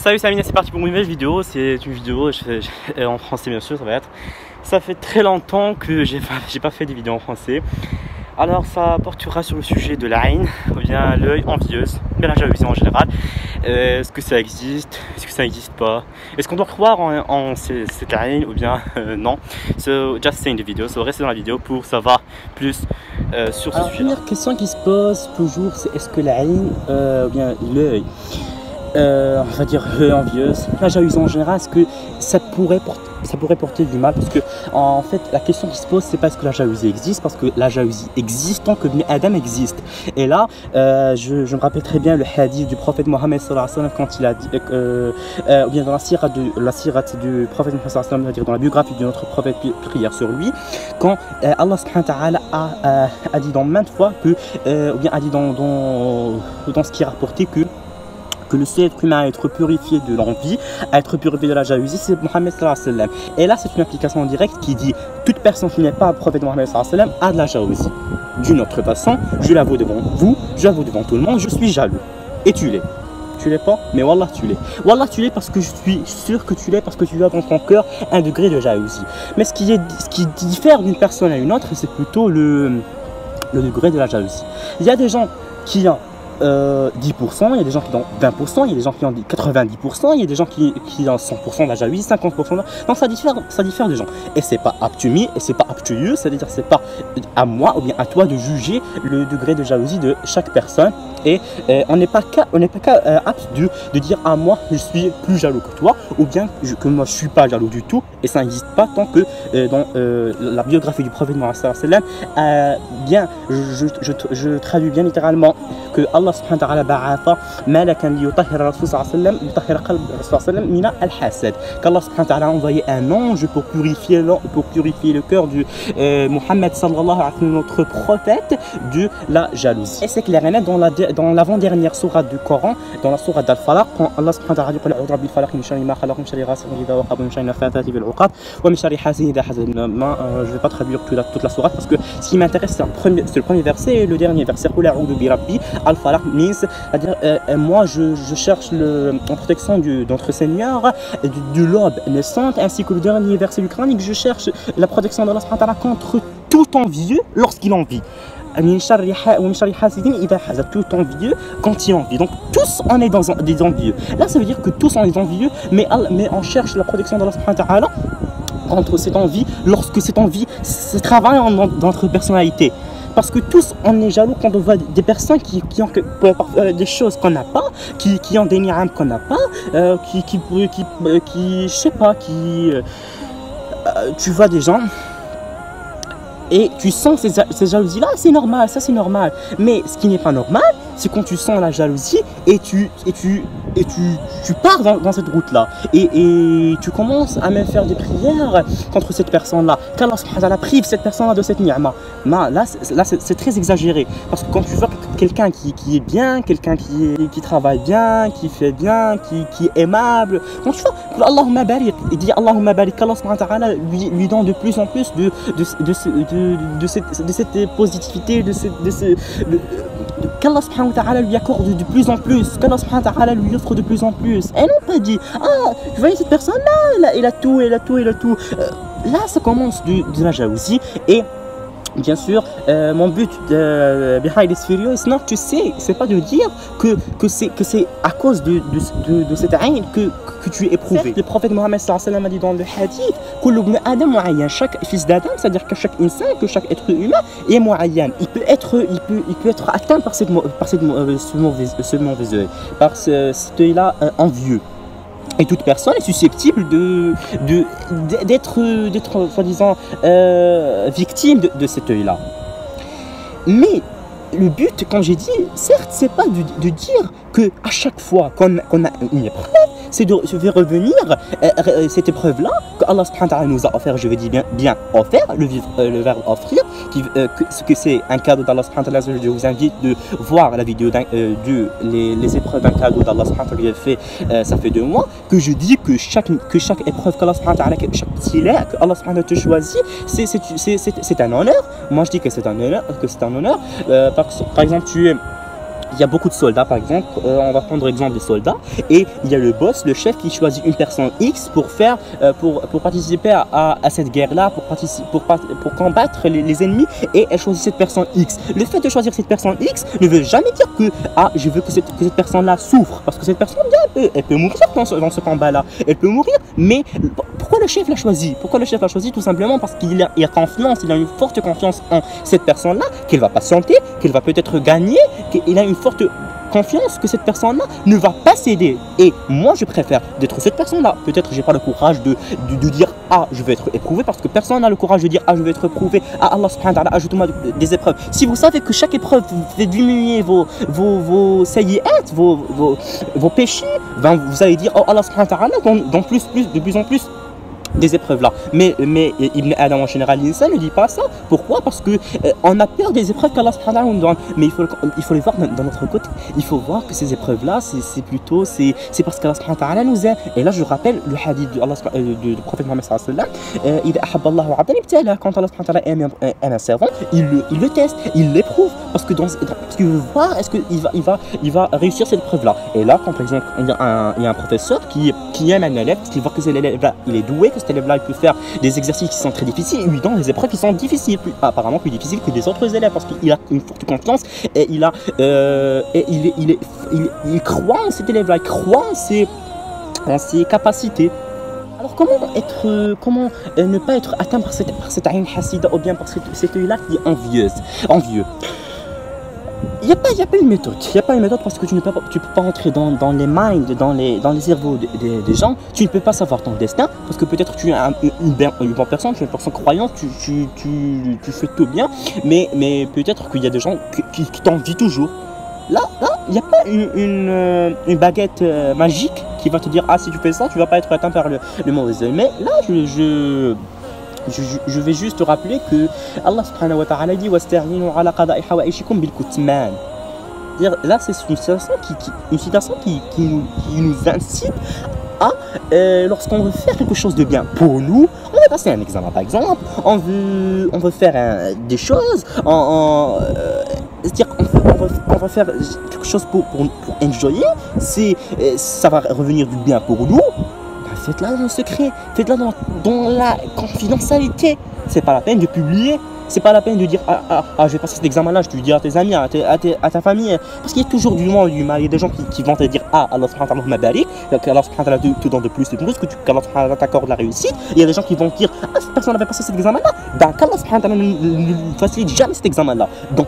Salut, c'est Amina, c'est parti pour une nouvelle vidéo. C'est une vidéo en français, bien sûr, ça va être. Ça fait très longtemps que j'ai pas fait des vidéos en français. Alors ça portera sur le sujet de la haine, ou bien l'œil envieuse, bien la jalousie en général. Est-ce que ça existe? Est-ce que ça n'existe pas? Est-ce qu'on doit croire en cette haine ou bien non? So just stay in the video, so restez dans la vidéo pour savoir plus sur ce sujet. La première question qui se pose toujours, c'est est-ce que la haine ou bien l'œil, on va dire envieuse, la jalousie en général, est-ce que ça pourrait porter du mal? Parce que en fait la question qui se pose, c'est pas est-ce que la jalousie existe, parce que la jalousie existe tant que Adam existe. Et là je me rappelle très bien le hadith du prophète Mohammed sallallahu alayhi wa sallam, quand il a dit ou bien dans la sirat du prophète Mohammed sallallahu alayhi wa sallam, c'est-à-dire dans la biographie de notre prophète, prière sur lui, quand Allah subhanahu wa ta'ala a dit dans maintes fois que ou bien a dit dans ce qui est rapporté que le seul être humain à être purifié de l'envie, à être purifié de la jalousie, c'est Mohammed sallallahu alayhi wa sallam. Et là, c'est une application directe qui dit toute personne qui n'est pas un prophète Mohammed sallallahu alayhi wa sallam a de la jalousie. D'une autre façon, je l'avoue devant vous, je l'avoue devant tout le monde, je suis jaloux. Et tu l'es. Tu l'es pas, mais Wallah tu l'es. Wallah tu l'es parce que je suis sûr que tu l'es, parce que tu as dans ton cœur un degré de jalousie. Mais ce qui diffère d'une personne à une autre, c'est plutôt le degré de la jalousie. Il y a des gens qui ont 10%, il y a des gens qui ont 20%, il y a des gens qui ont 90%, il y a des gens qui ont 100% de la jalousie, 50%. Donc ça diffère des gens. Et c'est pas up to me, et c'est pas up to you, c'est-à-dire c'est pas à moi ou bien à toi de juger le degré de jalousie de chaque personne. Et on n'est pas apte de dire à moi je suis plus jaloux que toi, ou bien que moi je suis pas jaloux du tout. Et ça n'existe pas tant que dans la biographie du prophète Mohammed sallallahu alayhi wa sallam, je traduis bien littéralement que Allah subhanahu wa ta'ala ba'atha malakan li yutahhira rasul sallallahu alayhi wa sallam, yutahhira qalb rasul sallallahu alayhi wa sallam mina al-hasad, qu'Allah subhanahu wa ta'ala a envoyé un ange pour purifier le cœur du Mohammed sallallahu alayhi wa sallam, notre prophète, de la jalousie. Et c'est clair et net dans l'avant-dernière sourate du Coran, dans la sourate d'Al-Falaq, quand Allah subhanahu wa ta'ala dit qul a'udhu bil falaq min sharri ma khalaq min sharri ghasiqin idha waqab min sharri nafathati bil 'uqad wa min sharri hasidin idha hasad. Je vais pas traduire toute la sourate parce que ce qui m'intéresse c'est le premier verset et le dernier verset. Qul a'udhu bi rabbi al-falaq means, c'est-à-dire moi je cherche en protection de notre Seigneur du lobe naissante, ainsi que le dernier verset du Coranique, je cherche la protection d'Allah subhanahu wa ta'ala contre tout envieux lorsqu'il envie. Tout envieux quand il envie. Donc tous on est dans des envieux. Là ça veut dire que tous on est envieux, mais on cherche la protection d'Allah subhanahu wa ta'ala contre cette envie, lorsque cette envie se travaille dans notre personnalité. Parce que tous on est jaloux quand on voit des personnes qui ont des choses qu'on n'a pas, qui ont des ni'am qu'on n'a pas, je sais pas, tu vois des gens et tu sens ces jalousies là, c'est normal, ça c'est normal. Mais ce qui n'est pas normal, c'est quand tu sens la jalousie et tu pars dans cette route là et tu commences à même faire des prières contre cette personne là, qu'Allah subhanahu wa ta'ala prive cette personne là de cette ni'ma. Là c'est très exagéré, parce que quand tu vois quelqu'un qui est bien, quelqu'un qui travaille bien, qui fait bien, qui est aimable, quand tu vois Allahumma barik, il dit Allahumma barik, qu'Allah subhanahu wa ta'ala lui donne de plus en plus de cette positivité, qu'Allah subhanahu wa ta'ala lui accorde de plus en plus, qu'Allah subhanahu wa ta'ala lui offre de plus en plus. Et non pas dit vous voyez cette personne là, elle a tout. Là ça commence de la jalousie. Et bien sûr, mon but behind this video is not to say, c'est pas de dire que c'est à cause de cette haine que tu es éprouvé. Le prophète Mohammed sallallahu alayhi wa sallam a dit dans le hadith kullu ibn adam mu'ayyan, chaque fils d'Adam, c'est-à-dire que chaque insan, que chaque être humain est mu'ayyan. Il peut être atteint par ce mauvais œil, par cet œil-là envieux. Et toute personne est susceptible d'être soi-disant victime de cet œil-là. Mais le but, comme j'ai dit, certes, c'est pas de dire que à chaque fois qu'on a une épreuve, c'est de faire revenir cette épreuve-là que Allah subhanahu wa ta'ala nous a offert. Je veux dire bien offert, le verbe offrir, que c'est un cadeau d'Allah subhanahu wa ta'ala. Je vous invite de voir la vidéo les épreuves d'un cadeau d'Allah subhanahu wa ta'ala que j'ai fait, ça fait 2 mois, que je dis que chaque épreuve qu'Allah subhanahu wa ta'ala, chaque petit lait que Allah subhanahu wa ta'ala te choisit, c'est un honneur. Moi je dis que c'est un honneur, par exemple il y a beaucoup de soldats par exemple, on va prendre l'exemple des soldats, et il y a le boss, le chef qui choisit une personne X pour faire, pour participer à cette guerre-là, pour combattre les ennemis, et elle choisit cette personne X. Le fait de choisir cette personne X ne veut jamais dire que je veux que cette personne-là souffre, parce que cette personne-là, elle peut mourir dans ce combat-là, elle peut mourir, mais pourquoi le chef l'a choisi? Pourquoi le chef l'a choisi? Tout simplement parce qu'il a confiance, il a une forte confiance en cette personne-là, qu'elle va patienter, qu'elle va peut-être gagner, qu'il a une forte confiance que cette personne-là ne va pas céder. Et moi, je préfère d'être cette personne-là. Peut-être j'ai pas le courage de dire je vais être éprouvé, parce que personne n'a le courage de dire je vais être éprouvé. Allah subhanahu wa ta'ala, ajoute-moi des épreuves. Si vous savez que chaque épreuve fait diminuer vos sayyi'at, vos péchés, ben vous allez dire Allah subhanahu wa ta'ala, de plus en plus des épreuves là, mais Ibn Adam en général ne dit pas ça. Pourquoi? Parce que on a peur des épreuves qu'Allah subhanahu wa ta'ala nous donne, mais il faut les voir d'un autre côté. Il faut voir que ces épreuves là, c'est plutôt c'est parce qu'Allah subhanahu wa ta'ala nous aime. Et là je rappelle le hadith du prophète Mohammed sallallahu alayhi wa sallam, quand Allah subhanahu wa ta'ala aime un servant, il le teste, il l'éprouve, parce qu'il veut voir est-ce qu'il va réussir cette épreuve là. Et là, quand par exemple il y a un professeur qui aime un élève, parce qu'il voit que cet élève là il est doué, que cet élève là il peut faire des exercices qui sont très difficiles, il lui donne des épreuves qui sont difficiles, apparemment plus difficiles que des autres élèves, parce qu'il a une forte confiance, et il croit en cet élève là, il croit en ses capacités. Alors comment ne pas être atteint par cette ayn hasida, ou bien par cet œil là qui est envieux. Il n'y a pas une méthode. Il n'y a pas une méthode, parce que tu ne peux pas entrer dans les minds, dans les cerveaux des gens. Tu ne peux pas savoir ton destin, parce que peut-être tu es une bonne personne, tu es une personne croyante, tu fais tout bien, mais peut-être qu'il y a des gens qui t'envient toujours. Là, il n'y a pas une baguette magique qui va te dire si tu fais ça, tu ne vas pas être atteint par le mauvais œil. Mais là, je vais juste te rappeler que Allah subhanahu wa ta'ala dit wasta'inu ala qada'i hawaishikum bil kutman. Là, c'est une citation qui nous incite à, lorsqu'on veut faire quelque chose de bien pour nous, on va passer un examen par exemple, on veut faire des choses, c'est-à-dire on va faire quelque chose pour enjoyer, ça va revenir du bien pour nous. Faites-la dans le secret, faites-la dans la confidentialité. C'est pas la peine de publier, c'est pas la peine de dire je vais passer cet examen-là, je te le dis à tes amis, à ta famille, parce qu'il y a toujours du mal, il y a des gens qui vont te dire Allah subhanahu wa ta'ala m'barik, qu'Allah subhanahu wa ta'ala te donne de plus, qu'Allah subhanahu wa ta'ala t'accorde la réussite. Il y a des gens qui vont dire cette personne avait passé cet examen-là, donc qu'Allah subhanahu wa ta'ala ne facilite jamais cet examen-là. Donc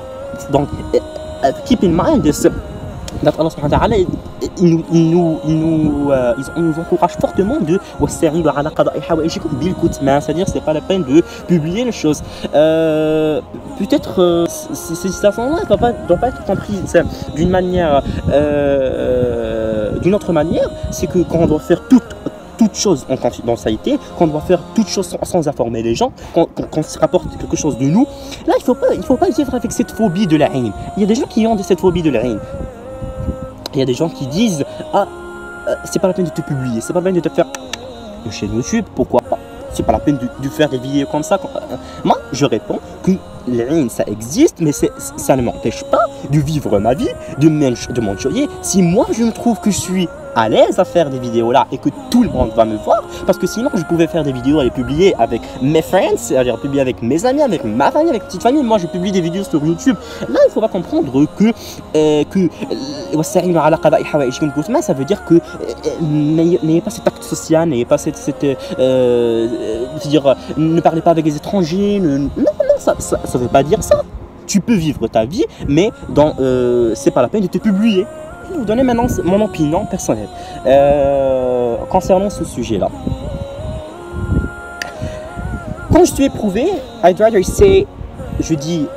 keep in mind this. Allah subhanahu wa ta'ala, il nous encourage fortement de c'est-à-dire c'est pas la peine de publier les choses. Peut-être ces citations-là ne doivent pas être comprises d'une autre manière. C'est que quand on doit faire toute chose en confidentialité, qu'on doit faire toute chose sans informer les gens, qu'on se rapporte quelque chose de nous, là il faut pas vivre avec cette phobie de la haine. Il y a des gens qui ont cette phobie de la haine. Il y a des gens qui disent c'est pas la peine de te publier, c'est pas la peine de te faire une chaîne YouTube, pourquoi pas, c'est pas la peine de faire des vidéos comme ça. Moi je réponds que la haine ça existe, mais ça ne m'empêche pas de vivre ma vie, de m'enjoyer. Si moi je me trouve que je suis à l'aise à faire des vidéos là et que tout le monde va me voir, parce que sinon je pouvais faire des vidéos et les publier avec mes friends, c'est-à-dire publier avec mes amis, avec ma famille, avec petite famille. Moi je publie des vidéos sur YouTube. Là il faut pas comprendre que ça veut dire que n'ayez pas cet acte social, n'ayez pas c'est-à-dire ne parlez pas avec les étrangers, non, ça veut pas dire ça. Tu peux vivre ta vie, mais c'est pas la peine de te publier. Je vais vous donner maintenant mon opinion personnelle concernant ce sujet-là. Quand je suis éprouvé, I'd rather say, je dis,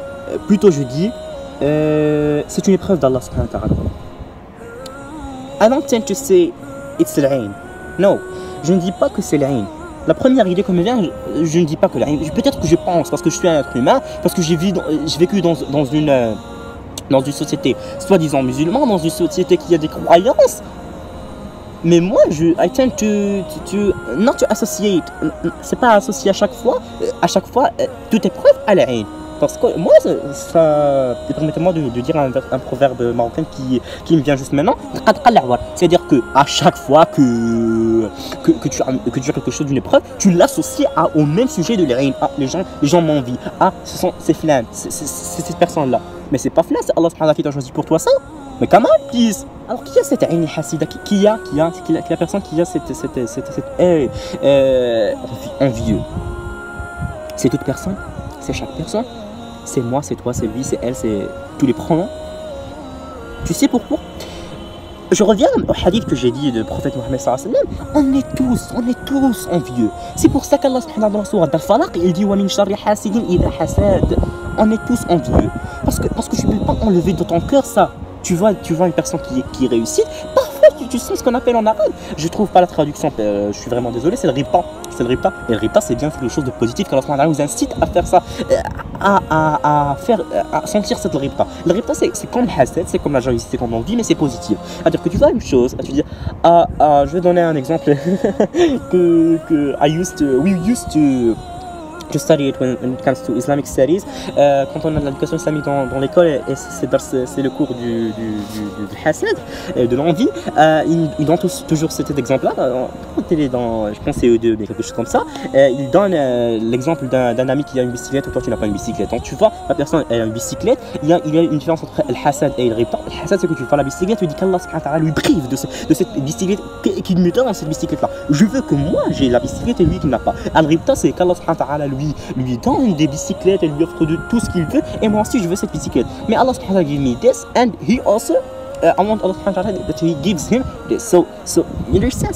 c'est une épreuve d'Allah subhanahu wa ta'ala. I don't tend to say it's al-ain. No, je ne dis pas que c'est l'haine. La première idée qui me vient, je ne dis pas que l'haine. Peut-être que je pense, parce que je suis un être humain, parce que j'ai vécu dans une société soi-disant musulmane, dans une société qui a des croyances. Mais moi, I tend to not to associate. C'est pas associer à chaque fois toute épreuve à la haine. Parce que moi, permettez-moi de dire un proverbe marocain qui me vient juste maintenant. C'est-à-dire qu'à chaque fois que tu as quelque chose d'une épreuve, tu l'associes au même sujet de l'Aïn. Ah, les gens m'envient. Ah, c'est Flan, c'est cette personne-là. Mais c'est pas Flan, c'est Allah subhanahu wa ta'ala qui t'a choisi pour toi ça. Mais comment, please? Alors, qui a cette Aïn Hassida? Qui a la personne qui a cette envieux? C'est toute personne? C'est chaque personne? C'est moi, c'est toi, c'est lui, c'est elle, c'est tous les pronoms. Tu sais pourquoi? Je reviens au hadith que j'ai dit du prophète Mohammed sallallahu alayhi wa sallam. On est tous envieux. C'est pour ça qu'Allah subhanahu wa ta'ala dans la sourate Al-Falaq, il dit wa min sharri hasidin idha hasad. On est tous envieux. Parce que tu ne peux pas enlever de ton cœur ça. Tu vois une personne qui réussit, parfois tu sais ce qu'on appelle en arabe. Je trouve pas la traduction, je suis vraiment désolé, c'est le ribta. Et le ribta, c'est bien quelque chose de positif qu'Allah nous incite à faire ça, à sentir cette ribta. Le ribta, c'est comme le hasad, c'est comme la jalousie, c'est comme l'envie, mais c'est positif. C'est-à-dire que tu vois une chose, tu dis, je vais donner un exemple we used to study it when it comes to Islamic studies. Quand on a de l'éducation islamique dans l'école, et c'est le cours du hasad, de l'envie, ils donnent toujours cet exemple-là. Je pense CE2, mais quelque chose comme ça. Ils donnent l'exemple d'un ami qui a une bicyclette, ou toi tu n'as pas une bicyclette. Donc tu vois, la personne elle a une bicyclette, il y a une différence entre le hasad et le ribta. Le hasad, c'est que tu vois la bicyclette, tu dis qu'Allah subhanahu wa ta'ala lui prive de cette bicyclette, qu'il me donne cette bicyclette-là. Je veux que moi j'ai la bicyclette et lui qui n'a pas. Le ribta, c'est qu'Allah subhanahu wa ta'ala lui donne des bicyclettes et lui offre de tout ce qu'il veut, et moi aussi je veux cette bicyclette. Mais Allah subhanahu wa ta'ala give me this, and he also I want Allah subhanahu wa ta'ala that he gives him this. So you understand?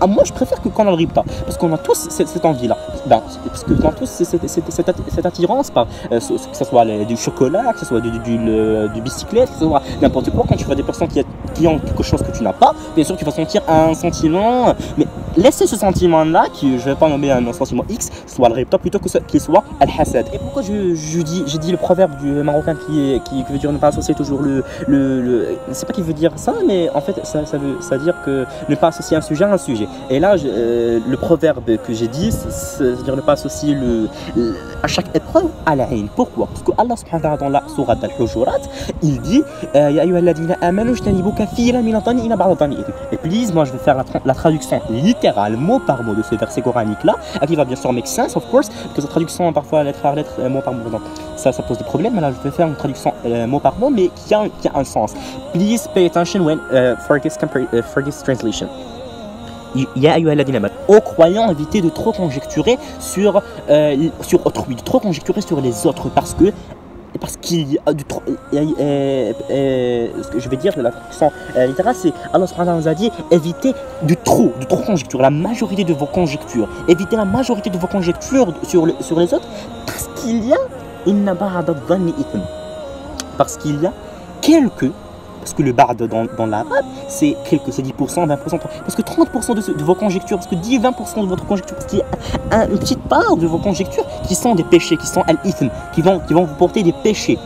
Moi je préfère qu'on a le ribta, parce qu'on a tous cette envie-là. Parce qu'on a tous cette attirance par que ce soit du chocolat, que ce soit du bicyclette, que ce soit n'importe quoi. Quand tu vois des personnes qui ont quelque chose que tu n'as pas, bien sûr tu vas sentir un sentiment, mais laissez ce sentiment-là, qui je ne vais pas nommer un sentiment X, soit le ribta plutôt qu'il soit al-hasad. Et pourquoi j'ai dit le proverbe du marocain qui veut dire ne pas associer toujours c'est pas qu'il veut dire ça, mais en fait ça veut dire que ne pas associer un sujet à un sujet. Et là le proverbe que j'ai dit, c'est-à-dire ne pas associer à chaque épreuve à la haine. Pourquoi? Parce que Allah subhanahu wa ta'ala dans la sourate Al-Hujurat, il dit ya ayyuhalladhina amanu ijtanibu kathiran min adh-dhanni inna ba'da adh-dhanni ithm. Et please, moi je vais faire la traduction littérale, mot par mot de ce verset coranique là, qui va bien sûr make sense of course, parce que cette traduction parfois lettre par lettre, mot par mot, donc ça pose des problèmes. Mais là je vais faire une traduction mot par mot, mais qui a un sens. Please pay attention for this translation. Ya ayyuhalladhina amanu. Aux croyants, évitez de trop conjecturer sur autrui, de trop conjecturer sur les autres, parce qu'il y a du trop. Ce que je vais dire de la traduction littérale, c'est Allah subhanahu wa ta'ala nous a dit évitez de trop conjecturer, la majorité de vos conjectures. Évitez la majorité de vos conjectures sur les autres, parce qu'il y a inna ba'da adh-dhanni ithm. Parce qu'il y a quelques. Parce que le ba'd dans l'arabe, c'est 10%, 20%, parce que 30% de vos conjectures, parce que 10-20% de votre conjecture, parce qu'il y a une petite part de vos conjectures qui sont des péchés, qui sont al-ithm, qui vont vous porter des péchés.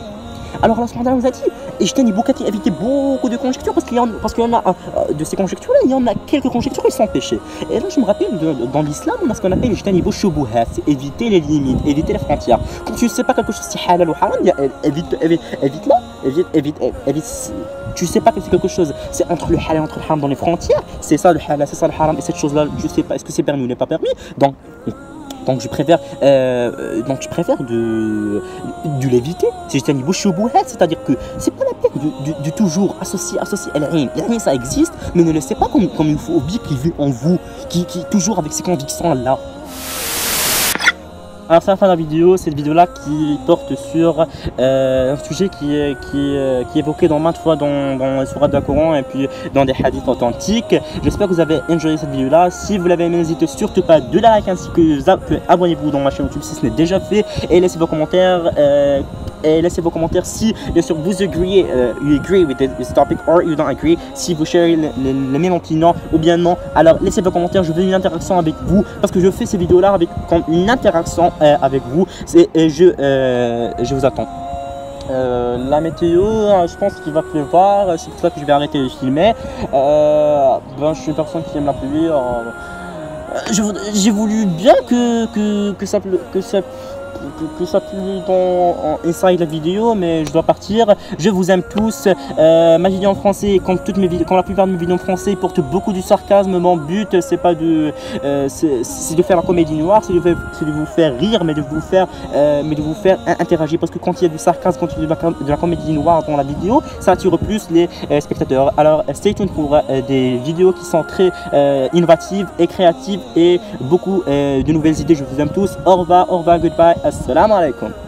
Alors Allah subhanahu wa ta'ala nous a dit évitez beaucoup de conjectures, parce qu'il y en a de ces conjectures-là, il y en a quelques conjectures qui sont péchés. Et là je me rappelle, dans l'islam, on a ce qu'on appelle c'est éviter les limites, éviter les frontières. Quand tu ne sais pas quelque chose si halal ou haram, évite-la, évite. Tu sais pas que c'est quelque chose, c'est entre le halal et entre le haram dans les frontières, c'est ça le halal, c'est ça le haram, et cette chose-là, je sais pas, est-ce que c'est permis ou n'est pas permis. Donc je préfère de l'éviter. C'est-à-dire que c'est pas la peine de toujours associer à la haine. La haine ça existe, mais ne laissez pas comme une phobie qui vit en vous, qui est toujours avec ces convictions-là. Alors c'est la fin de la vidéo, cette vidéo-là qui porte sur un sujet qui est évoqué maintes fois dans les sourates du Coran et puis dans des hadiths authentiques. J'espère que vous avez enjoyé cette vidéo-là. Si vous l'avez aimé, n'hésitez surtout pas de la like ainsi que abonnez-vous dans ma chaîne YouTube si ce n'est déjà fait, et laissez vos commentaires. Si bien sûr vous you agree with this topic or you don't agree, si vous sharez le même opinion ou bien non, alors laissez vos commentaires. Je veux une interaction avec vous, parce que je fais ces vidéos là comme une interaction avec vous, et je vous attends. La météo, je pense qu'il va pleuvoir, c'est pour ça que je vais arrêter de filmer. Je suis une personne qui aime la pluie. J'ai voulu bien que que ça pue dans inside la vidéo, mais je dois partir. Je vous aime tous. Ma vidéo en français, comme toutes mes vidéos, comme la plupart de mes vidéos en français, porte beaucoup du sarcasme. Mon but, c'est pas de, c'est de faire la comédie noire, c'est de vous faire rire, mais de vous faire interagir. Parce que quand il y a du sarcasme, quand il y a de la comédie noire dans la vidéo, ça attire plus les spectateurs. Alors, stay tuned pour des vidéos qui sont très innovatives et créatives et beaucoup de nouvelles idées. Je vous aime tous. Au revoir, goodbye, assalamu alaikum.